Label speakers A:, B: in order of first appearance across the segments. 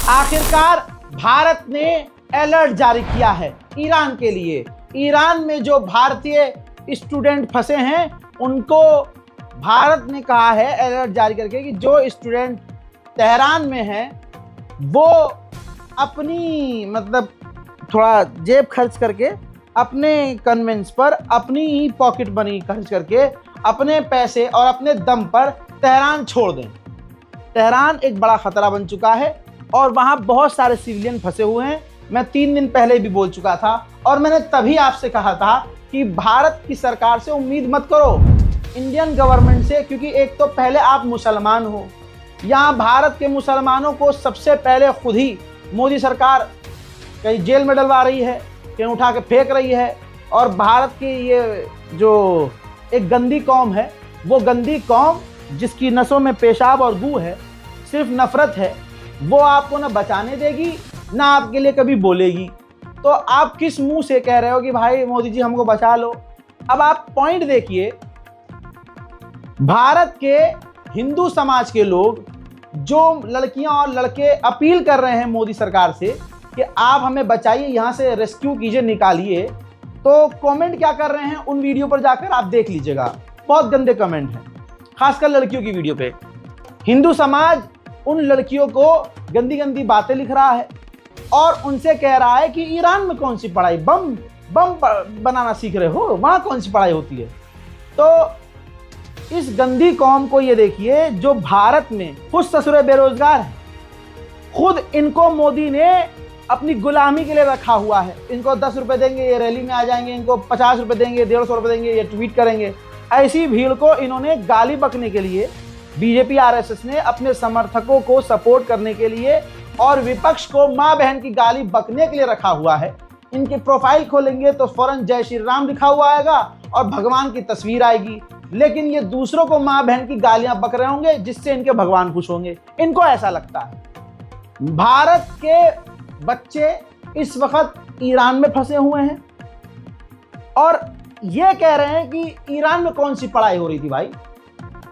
A: आखिरकार भारत ने अलर्ट जारी किया है ईरान के लिए। ईरान में जो भारतीय स्टूडेंट फंसे हैं उनको भारत ने कहा है अलर्ट जारी करके कि जो स्टूडेंट तेहरान में हैं वो अपनी मतलब थोड़ा जेब खर्च करके अपने कन्वेंस पर अपनी ही पॉकेट मनी खर्च करके अपने पैसे और अपने दम पर तेहरान छोड़ दें। तेहरान एक बड़ा खतरा बन चुका है और वहाँ बहुत सारे सिविलियन फंसे हुए हैं। मैं 3 दिन पहले भी बोल चुका था और मैंने तभी आपसे कहा था कि भारत की सरकार से उम्मीद मत करो, इंडियन गवर्नमेंट से, क्योंकि एक तो पहले आप मुसलमान हो। यहाँ भारत के मुसलमानों को सबसे पहले खुद ही मोदी सरकार कहीं जेल में डलवा रही है, कहीं उठा के फेंक रही है। और भारत की ये जो एक गंदी कौम है, वो गंदी कौम जिसकी नसों में पेशाब और गू है, सिर्फ नफरत है, वो आपको ना बचाने देगी ना आपके लिए कभी बोलेगी। तो आप किस मुंह से कह रहे हो कि भाई मोदी जी हमको बचा लो। अब आप पॉइंट देखिए, भारत के हिंदू समाज के लोग, जो लड़कियां और लड़के अपील कर रहे हैं मोदी सरकार से कि आप हमें बचाइए, यहाँ से रेस्क्यू कीजिए, निकालिए, तो कमेंट क्या कर रहे हैं उन वीडियो पर जाकर आप देख लीजिएगा। बहुत गंदे कमेंट हैं, खासकर लड़कियों की वीडियो पे। हिंदू समाज उन लड़कियों को गंदी गंदी बातें लिख रहा है और उनसे कह रहा है कि ईरान में कौन सी पढ़ाई, बम बनाना सीख रहे हो, वहाँ कौन सी पढ़ाई होती है। तो इस गंदी कौम को ये देखिए जो भारत में खुद ससुरे बेरोजगार है, खुद इनको मोदी ने अपनी गुलामी के लिए रखा हुआ है। इनको 10 रुपए देंगे ये रैली में आ जाएंगे, इनको 50 रुपए देंगे, 150 रुपए देंगे ये ट्वीट करेंगे। ऐसी भीड़ को इन्होंने गाली बकने के लिए, बीजेपी आरएसएस ने अपने समर्थकों को सपोर्ट करने के लिए और विपक्ष को माँ बहन की गाली बकने के लिए रखा हुआ है। इनकी प्रोफाइल खोलेंगे तो फौरन जय श्री राम लिखा हुआ आएगा और भगवान की तस्वीर आएगी, लेकिन ये दूसरों को माँ बहन की गालियां बक रहे होंगे जिससे इनके भगवान खुश होंगे। इनको ऐसा लगता है। भारत के बच्चे इस वक्त ईरान में फंसे हुए हैं और ये कह रहे हैं कि ईरान में कौन सी पढ़ाई हो रही थी भाई।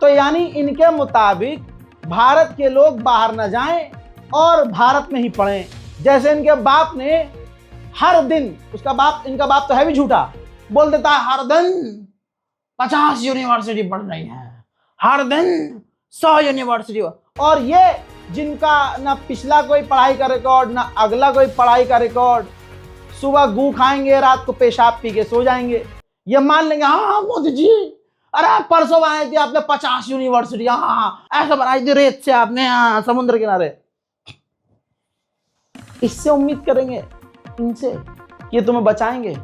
A: तो यानी इनके मुताबिक भारत के लोग बाहर न जाएं और भारत में ही पढ़ें। जैसे इनके बाप ने हर दिन, उसका बाप, इनका बाप तो है भी झूठा, बोल देता है हर दिन 50 यूनिवर्सिटी पढ़ रही है, हर दिन 100 यूनिवर्सिटी। और ये जिनका ना पिछला कोई पढ़ाई का रिकॉर्ड ना अगला कोई पढ़ाई का रिकॉर्ड, सुबह गू खाएंगे रात को पेशाब पी के सो जाएंगे। ये मान लेंगे हाँ मोदी जी, अरे परसों बनाई थी आपने 50 यूनिवर्सिटी, हाँ ऐसा बनाई थी रेत से आपने, हाँ समुद्र किनारे। इससे उम्मीद करेंगे इनसे कि तुम्हें बचाएंगे।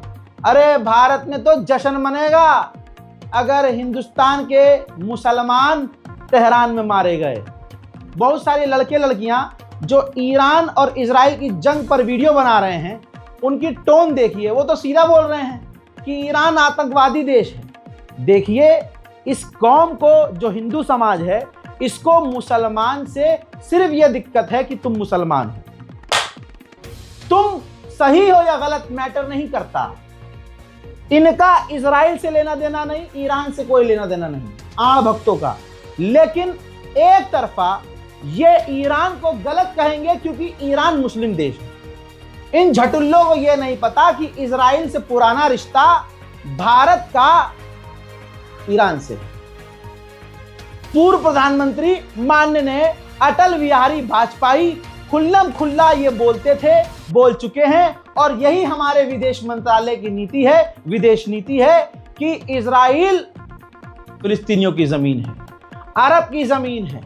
A: अरे भारत में तो जश्न मनेगा अगर हिंदुस्तान के मुसलमान तेहरान में मारे गए। बहुत सारे लड़के लड़कियां जो ईरान और इजराइल की जंग पर वीडियो बना रहे हैं, उनकी टोन देखिए, वो तो सीधा बोल रहे हैं कि ईरान आतंकवादी देश है। देखिए इस कौम को, जो हिंदू समाज है, इसको मुसलमान से सिर्फ यह दिक्कत है कि तुम मुसलमान हो। तुम सही हो या गलत मैटर नहीं करता। इनका इजराइल से लेना देना नहीं, ईरान से कोई लेना देना नहीं, आड़ भक्तों का। लेकिन एक तरफा ये ईरान को गलत कहेंगे क्योंकि ईरान मुस्लिम देश है। इन झटुल्लों को यह नहीं पता कि इजराइल से पुराना रिश्ता भारत का ईरान से। पूर्व प्रधानमंत्री माननीय अटल बिहारी वाजपेयी खुल्लम खुल्ला ये बोलते थे, बोल चुके हैं, और यही हमारे विदेश मंत्रालय की नीति है, विदेश नीति है कि इजराइल फिलिस्तीनियों की जमीन है, अरब की जमीन है।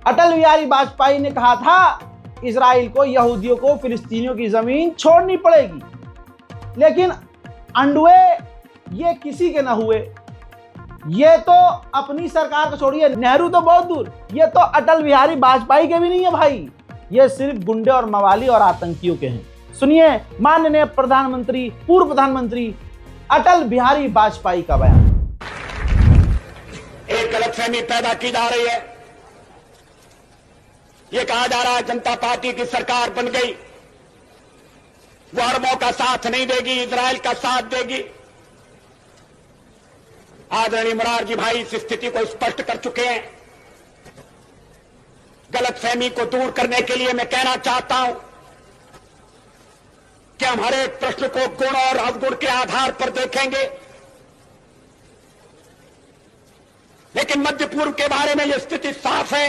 A: अटल बिहारी वाजपेयी ने कहा था इजराइल को, यहूदियों को फिलिस्तीनियों की जमीन छोड़नी पड़ेगी, लेकिन अंडुए ये किसी के न हुए। ये तो अपनी सरकार को छोड़िए, नेहरू तो बहुत दूर, ये तो अटल बिहारी वाजपेयी के भी नहीं है भाई, ये सिर्फ गुंडे और मवाली और आतंकियों के हैं। सुनिए माननीय प्रधानमंत्री, पूर्व प्रधानमंत्री अटल बिहारी वाजपेयी का बयान।
B: एक गलतफहमी पैदा की जा रही है, ये कहा जा रहा है जनता पार्टी की सरकार बन गई, वो अरबों का साथ नहीं देगी, इजराइल का साथ देगी। आदरणीय मोरारजी भाई इस स्थिति को स्पष्ट कर चुके हैं। गलतफहमी को दूर करने के लिए मैं कहना चाहता हूं कि हम हर एक प्रश्न को गुण और अवगुण के आधार पर देखेंगे, लेकिन मध्य पूर्व के बारे में यह स्थिति साफ है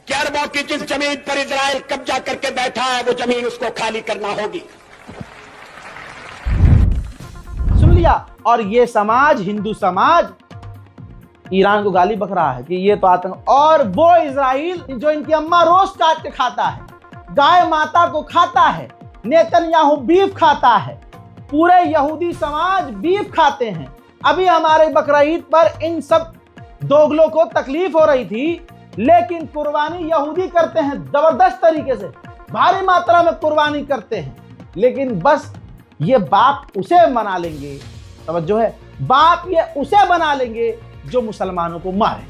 B: कि अरबों की जिस जमीन पर इजराइल कब्जा करके बैठा है वो जमीन उसको खाली करना होगी।
A: सुन लिया। और ये समाज, हिंदू समाज, ईरान को गाली बक रहा है कि ये तो आतंक, और वो इजराइल जो इनकी अम्मा रोज काट के खाता है, गाय माता को खाता है, नेतन्याहू बीफ खाता है, पूरे यहूदी समाज बीफ खाते हैं। अभी हमारे बकरा ईद पर इन सब दोगलों को तकलीफ हो रही थी, लेकिन कुर्बानी यहूदी करते हैं जबरदस्त तरीके से, भारी मात्रा में कुर्बानी करते हैं। लेकिन बस ये बाप उसे मना लेंगे, तवज्जो है, बाप ये उसे बना लेंगे जो मुसलमानों को मारे,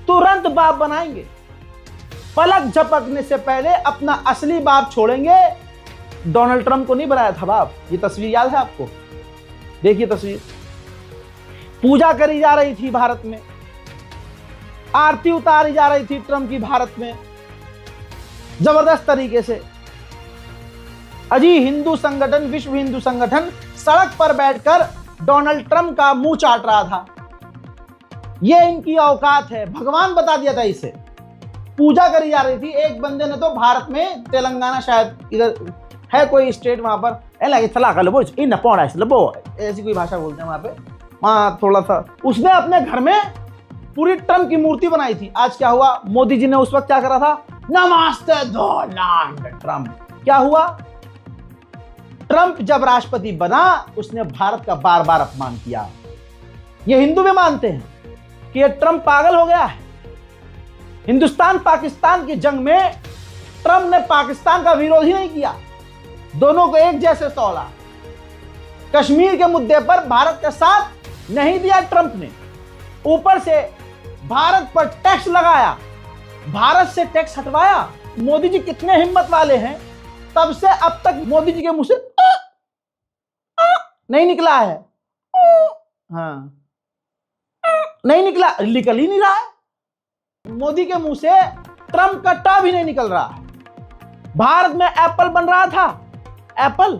A: तुरंत बाप बनाएंगे। पलक झपकने से पहले अपना असली बाप छोड़ेंगे। डोनाल्ड ट्रंप को नहीं बनाया था बाप, ये तस्वीर याद है आपको? देखिए तस्वीर, पूजा करी जा रही थी भारत में, आरती उतारी जा रही थी ट्रंप की भारत में जबरदस्त तरीके से। अजी हिंदू संगठन, विश्व हिंदू संगठन सड़क पर बैठकर डोनाल्ड ट्रंप का मुंह चाट रहा था। ये इनकी औकात है, भगवान बता दिया था इसे। पूजा करी जा रही थी, एक बंदे ने तो भारत में, तेलंगाना शायद इधर है कोई स्टेट, वहां पर ऐसी कोई भाषा बोलते हैं वहां पे, वहां थोड़ा सा उसने अपने घर में पूरी ट्रंप की मूर्ति बनाई थी। आज क्या हुआ, मोदी जी ने उस वक्त क्या करा था, नमस्ते डोनाल्ड ट्रंप। क्या हुआ, ट्रंप जब राष्ट्रपति बना उसने भारत का बार बार अपमान किया। ये हिंदू भी मानते हैं कि ये ट्रंप पागल हो गया है। हिंदुस्तान पाकिस्तान की जंग में ट्रंप ने पाकिस्तान का विरोध ही नहीं किया, दोनों को एक जैसे तौला। कश्मीर के मुद्दे पर भारत का साथ नहीं दिया ट्रंप ने, ऊपर से भारत पर टैक्स लगाया, भारत से टैक्स हटवाया। मोदी जी कितने हिम्मत वाले हैं, तब से अब तक मोदी जी के मुंह से नहीं निकला है, हाँ नहीं निकला, निकल ही नहीं रहा है। मोदी के मुंह से ट्रंप का टा भी नहीं निकल रहा है। भारत में एप्पल बन रहा था, एप्पल,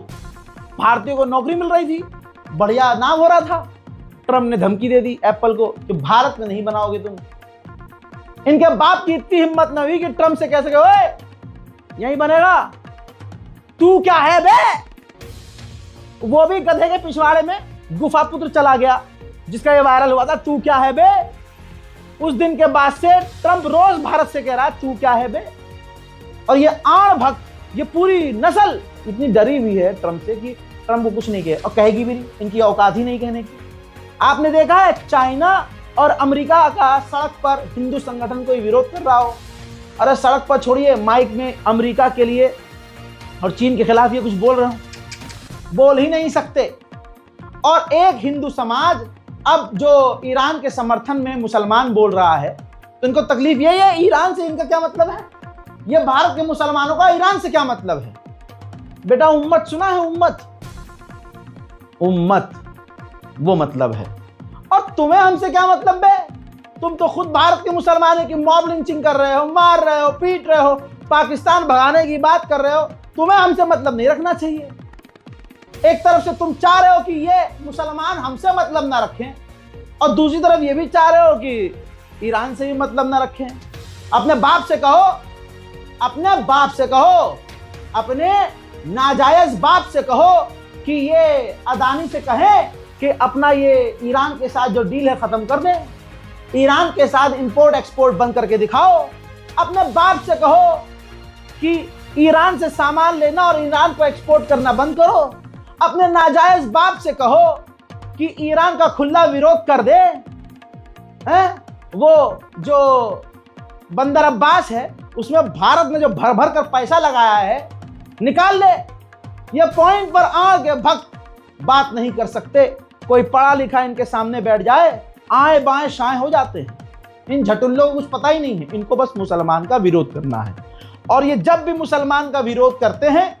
A: भारतीयों को नौकरी मिल रही थी, बढ़िया नाम हो रहा था। ट्रंप ने धमकी दे दी एप्पल को कि भारत में नहीं बनाओगे तुम। इनके बाप की इतनी हिम्मत न हुई कि ट्रंप से कैसे कहे यही बनेगा, तू क्या है बे। वो भी गधे के पिछवाड़े में गुफा पुत्र चला गया, जिसका ये वायरल हुआ था, तू क्या है बे। उस दिन के बाद से ट्रंप रोज भारत से कह रहा है तू क्या है बे। और ये आण भक्त, ये पूरी नस्ल इतनी डरी हुई है ट्रंप से कि ट्रंप को कुछ नहीं कहे, और कहेगी भी नहीं, इनकी औकात ही नहीं कहने की। आपने देखा है चाइना और अमेरिका का सड़क पर हिंदू संगठन कोई विरोध कर रहा हो, अरे सड़क पर छोड़िए, माइक में अमेरिका के लिए और चीन के खिलाफ ये कुछ बोल रहे हो, बोल ही नहीं सकते। और एक हिंदू समाज अब जो ईरान के समर्थन में मुसलमान बोल रहा है, तो इनको तकलीफ यही है, ईरान से इनका क्या मतलब है, ये भारत के मुसलमानों का ईरान से क्या मतलब है। बेटा उम्मत सुना है, उम्मत, उम्मत वो मतलब है। और तुम्हें हमसे क्या मतलब बे, तुम तो खुद भारत के मुसलमानों की मॉब लिंचिंग कर रहे हो, मार रहे हो, पीट रहे हो, पाकिस्तान भगाने की बात कर रहे हो, तुम्हें हमसे मतलब नहीं रखना चाहिए। एक तरफ से तुम चाह रहे हो कि ये मुसलमान हमसे मतलब ना रखें, और दूसरी तरफ ये भी चाह रहे हो कि ईरान से भी मतलब ना रखें। अपने बाप से कहो, अपने बाप से कहो, अपने नाजायज बाप से कहो कि ये अदानी से कहें कि अपना ये ईरान के साथ जो डील है खत्म कर दें, ईरान के साथ इंपोर्ट एक्सपोर्ट बंद करके दिखाओ। अपने बाप से कहो कि ईरान से सामान लेना और ईरान को एक्सपोर्ट करना बंद करो। अपने नाजायज बाप से कहो कि ईरान का खुला विरोध कर दे, हैं? वो जो बंदर अब्बास है उसमें भारत ने जो भर भर कर पैसा लगाया है निकाल ले। ये पॉइंट पर आके भक्त बात नहीं कर सकते। कोई पढ़ा लिखा इनके सामने बैठ जाए, आए बाएं शाएं हो जाते हैं। इन झटुल्लों को कुछ पता ही नहीं है, इनको बस मुसलमान का विरोध करना है। और ये जब भी मुसलमान का विरोध करते हैं,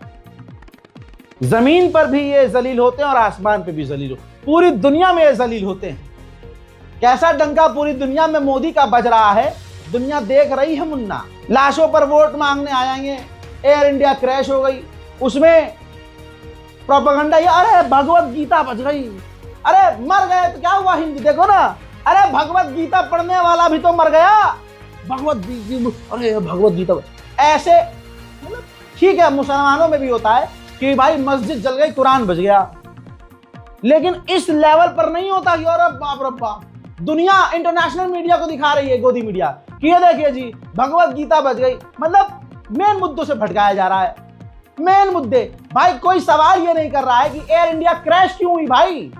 A: जमीन पर भी ये जलील होते हैं और आसमान पे भी जलील होते हैं, पूरी दुनिया में ये जलील होते हैं। कैसा डंका पूरी दुनिया में मोदी का बज रहा है, दुनिया देख रही है मुन्ना। लाशों पर वोट मांगने आएंगे, एयर इंडिया क्रैश हो गई, उसमें प्रोपेगेंडा, अरे भगवत गीता बच गई, अरे मर गए तो क्या हुआ, हिंदू देखो ना, अरे भगवत गीता पढ़ने वाला भी तो मर गया, अरे भगवत गीता। ऐसे मतलब ठीक है, मुसलमानों में भी होता है कि भाई मस्जिद जल गई, कुरान बच गया, लेकिन इस लेवल पर नहीं होता कि अरे बाप रे बाप। दुनिया इंटरनेशनल मीडिया को दिखा रही है, गोदी मीडिया, कि ये देखिए जी भगवत गीता बच गई। मतलब मेन मुद्दों से भटकाया जा रहा है, मेन मुद्दे। भाई कोई सवाल ये नहीं कर रहा है कि एयर इंडिया क्रैश क्यों हुई भाई,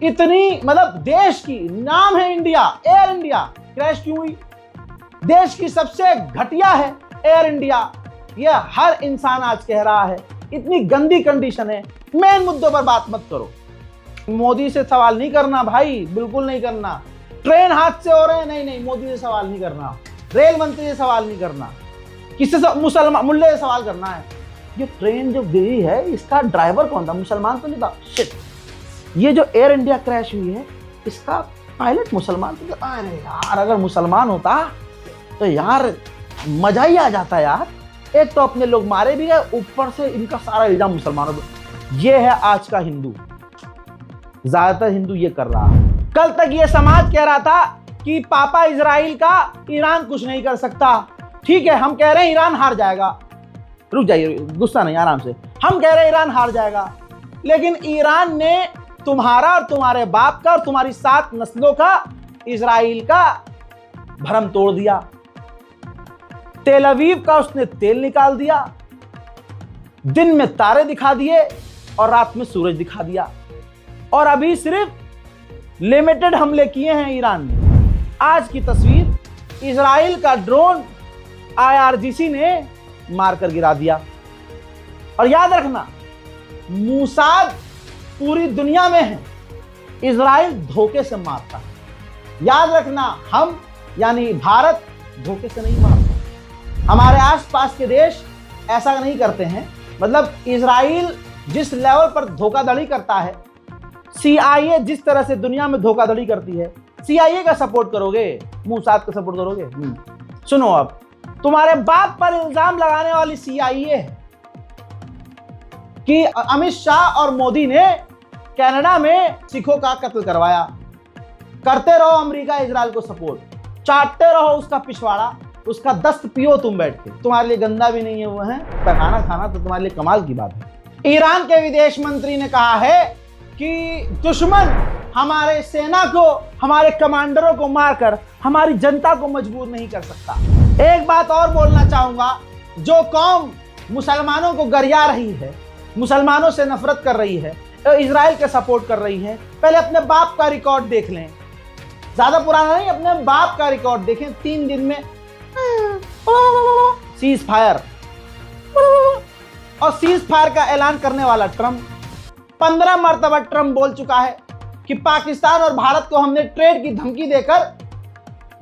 A: इतनी मतलब देश की नाम है इंडिया, एयर इंडिया क्रैश क्यों हुई? देश की सबसे घटिया है एयर इंडिया, यह हर इंसान आज कह रहा है, इतनी गंदी कंडीशन है। मेन मुद्दों पर बात मत करो, मोदी से सवाल नहीं करना भाई, बिल्कुल नहीं करना। ट्रेन हादसे हो रहे हैं, नहीं मोदी से सवाल नहीं करना, रेल मंत्री से सवाल नहीं करना, किसी से मुसलमान मुल्ले से सवाल करना है। ये ट्रेन जो गिरी है इसका ड्राइवर कौन था, मुसलमान तो नहीं था? शिट। ये जो एयर इंडिया क्रैश हुई है इसका पायलट मुसलमान तो? अरे यार अगर मुसलमान होता तो यार मजा ही आ जाता यार। एक तो अपने लोग मारे भी गए, ऊपर से इनका सारा इल्जाम मुसलमानों पर। ये है आज का हिंदू, ज्यादातर हिंदू ये कर रहा है। कल तक ये समाज कह रहा था कि पापा इजराइल का, ईरान कुछ नहीं कर सकता। ठीक है, हम कह रहे हैं ईरान हार जाएगा, रुक जाइए, गुस्सा नहीं, आराम से। हम कह रहे हैं ईरान हार जाएगा, लेकिन ईरान ने तुम्हारा और तुम्हारे बाप का और तुम्हारी 7 नस्लों का, इजराइल का भरम तोड़ दिया। तेल अवीव का उसने तेल निकाल दिया, दिन में तारे दिखा दिए और रात में सूरज दिखा दिया। और अभी सिर्फ लिमिटेड हमले किए हैं ईरान ने। आज की तस्वीर, इजराइल का ड्रोन IRGC ने मारकर गिरा दिया। और याद रखना, मूसाद पूरी दुनिया में है, इजराइल धोखे से मारता है। याद रखना, हम यानी भारत धोखे से नहीं मारता। हमारे आसपास के देश ऐसा नहीं करते हैं। मतलब इजराइल जिस लेवल पर धोखाधड़ी करता है, CIA जिस तरह से दुनिया में धोखाधड़ी करती है, CIA का सपोर्ट करोगे, मूसाद का सपोर्ट करोगे? सुनो, अब तुम्हारे बाप पर इल्जाम लगाने वाली CIA है कि अमित शाह और मोदी ने कनाडा में सिखों का कत्ल करवाया। करते रहो अमेरिका इजराइल को सपोर्ट, चाटते रहो उसका पिछवाड़ा, उसका दस्त पियो तुम बैठ के। तुम्हारे लिए गंदा भी नहीं है वो, है पैखाना खाना तो तुम्हारे लिए कमाल की बात है। ईरान के विदेश मंत्री ने कहा है कि दुश्मन हमारे सेना को, हमारे कमांडरों को मारकर हमारी जनता को मजबूर नहीं कर सकता। एक बात और बोलना चाहूंगा, जो कौम मुसलमानों को गरिया रही है, मुसलमानों से नफरत कर रही है, इजराइल के सपोर्ट कर रही है, पहले अपने बाप का रिकॉर्ड देख लें। ज्यादा पुराना नहीं, अपने बाप का रिकॉर्ड देखें। 3 दिन में सीज फायर और सीज फायर का ऐलान करने वाला ट्रंप 15 मरतबा ट्रंप बोल चुका है कि पाकिस्तान और भारत को हमने ट्रेड की धमकी देकर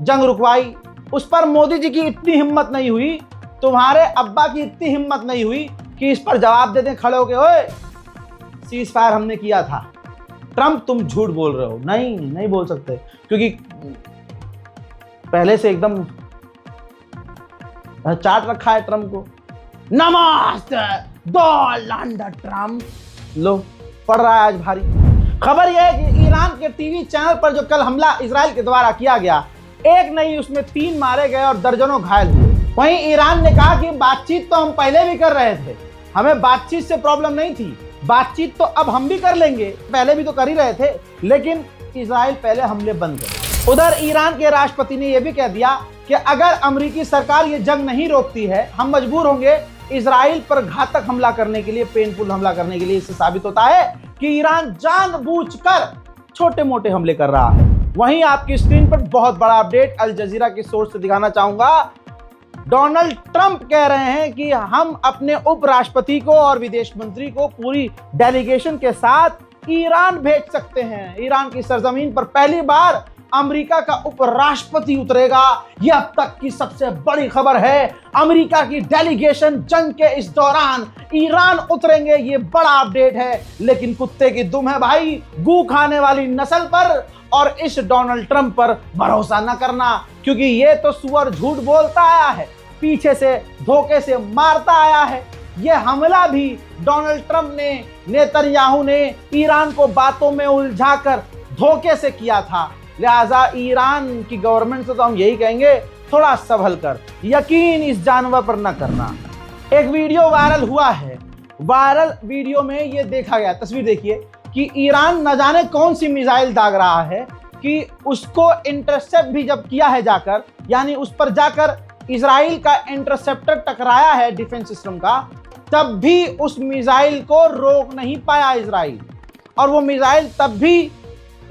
A: जंग रुकवाई। उस पर मोदी जी की इतनी हिम्मत नहीं हुई, तुम्हारे अब्बा की इतनी हिम्मत नहीं हुई कि इस पर जवाब दे दें खड़े होके, ओए सीज फायर हमने किया था। ट्रंप तुम झूठ बोल रहे हो। नहीं बोल सकते, क्योंकि पहले से एकदम चाट रखा है ट्रंप को। नमस्ते डोनाल्ड ट्रंप, लो पढ़ रहा है आज भारी। खबर यह है कि ईरान के टीवी चैनल पर जो कल हमला इजराइल के द्वारा किया गया, एक नहीं उसमें 3 मारे गए और दर्जनों घायल हुए। वहीं ईरान ने कहा कि बातचीत तो हम पहले भी कर रहे थे, हमें बातचीत से प्रॉब्लम नहीं थी, बातचीत तो अब हम भी कर लेंगे, पहले भी तो कर ही रहे थे, लेकिन इजराइल पहले हमले बंद करे। उधर ईरान के राष्ट्रपति ने यह भी कह दिया कि अगर अमेरिकी सरकार ये जंग नहीं रोकती है, हम मजबूर होंगे इजराइल पर घातक हमला करने के लिए, पेनफुल हमला करने के लिए। इससे साबित होता है कि ईरान जानबूझकर छोटे मोटे हमले कर रहा है। वहीं आपकी स्क्रीन पर बहुत बड़ा अपडेट अल जजीरा की सोर्स से दिखाना चाहूंगा। डोनाल्ड ट्रंप कह रहे हैं कि हम अपने उपराष्ट्रपति को और विदेश मंत्री को पूरी डेलीगेशन के साथ ईरान भेज सकते हैं। ईरान की सरजमीन पर पहली बार अमेरिका का उपराष्ट्रपति उतरेगा। यह अब तक की सबसे बड़ी खबर है। अमेरिका की डेलीगेशन जंग के इस दौरान ईरान उतरेंगे, ये बड़ा अपडेट है। लेकिन कुत्ते की दुम है भाई, गू खाने वाली नस्ल पर और इस डोनाल्ड ट्रंप पर भरोसा न करना, क्योंकि ये तो सुअर झूठ बोलता आया है, पीछे से धोखे से मारता आया है। ये हमला भी डोनाल्ड ट्रंप ने, नेतन्याहू ने ईरान को बातों में उलझाकर धोखे से किया था। लिहाजा ईरान की गवर्नमेंट से तो हम यही कहेंगे, थोड़ा संभल कर, यकीन इस जानवर पर न करना। एक वीडियो वायरल हुआ है। वायरल वीडियो में ये देखा गया, तस्वीर देखिए, कि ईरान न जाने कौन सी मिसाइल दाग रहा है कि उसको इंटरसेप्ट भी जब किया है जाकर, यानी उस पर जाकर इजराइल का इंटरसेप्टर टकराया है डिफेंस सिस्टम का, तब भी उस मिसाइल को रोक नहीं पाया इजराइल, और वो मिसाइल तब भी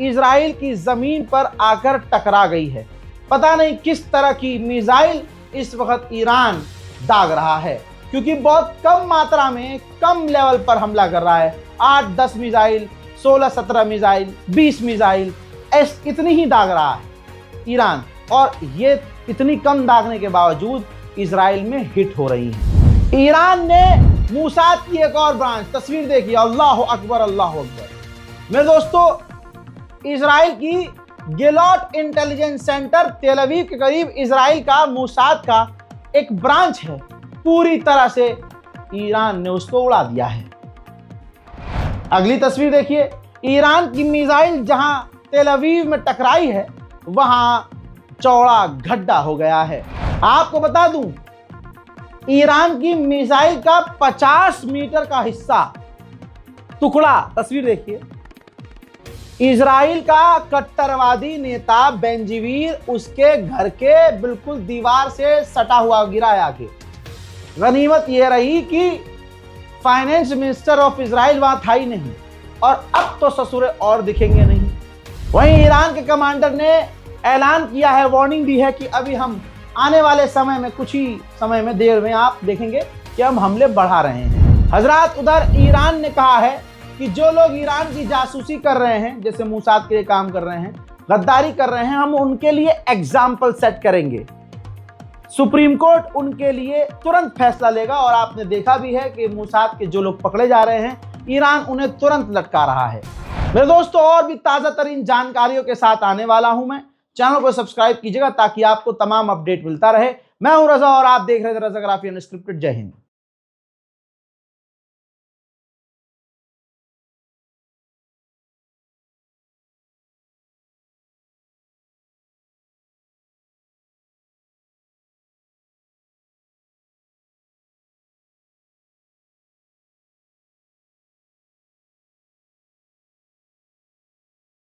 A: इजराइल की जमीन पर आकर टकरा गई है। पता नहीं किस तरह की मिसाइल इस वक्त ईरान दाग रहा है, क्योंकि बहुत कम मात्रा में, कम लेवल पर हमला कर रहा है। 8-10 मिसाइल, 16-17 मिसाइल, 20 मिसाइल, इतनी ही दाग रहा है ईरान, और ये इतनी कम दागने के बावजूद इजराइल में हिट हो रही है। ईरान ने मूसाद की एक और ब्रांच, तस्वीर देखिए, अल्लाह अकबर अल्लाह अकबर। मेरे दोस्तों, इजराइल की गिलॉट इंटेलिजेंस सेंटर तेल अवीव के करीब इजराइल का मूसाद का एक ब्रांच है, पूरी तरह से ईरान ने उसको उड़ा दिया है। अगली तस्वीर देखिए, ईरान की मिसाइल जहां तेल अवीव में टकराई है, वहां चौड़ा गड्ढा हो गया है। आपको बता दूं, ईरान की मिसाइल का 50 मीटर का हिस्सा टुकड़ा, तस्वीर देखिए, इजराइल का कट्टरवादी नेता बेंजीवीर उसके घर के बिल्कुल दीवार से सटा हुआ गिरा है आके। गनीमत यह रही कि फाइनेंस मिनिस्टर ऑफ इजराइल वहां था ही नहीं, और अब तो ससुरे और दिखेंगे नहीं। वहीं ईरान के कमांडर ने ऐलान किया है, वार्निंग दी है कि अभी हम आने वाले समय में, कुछ ही समय में, देर में आप देखेंगे कि हम हमले बढ़ा रहे हैं। हजरात, उधर ईरान ने कहा है कि जो लोग ईरान की जासूसी कर रहे हैं, जैसे मूसाद के लिए काम कर रहे हैं, गद्दारी कर रहे हैं, हम उनके लिए एग्जाम्पल सेट करेंगे। सुप्रीम कोर्ट उनके लिए तुरंत फैसला लेगा, और आपने देखा भी है कि मूसाद के जो लोग पकड़े जा रहे हैं, ईरान उन्हें तुरंत लटका रहा है। मेरे दोस्तों, और भी ताज़ा तरीन जानकारियों के साथ आने वाला हूं मैं। चैनल को सब्सक्राइब कीजिएगा ताकि आपको तमाम अपडेट मिलता रहे। मैं हूं रजा और आप देख रहे थे रजा ग्राफी अनस्क्रिप्टेड। जय हिंद।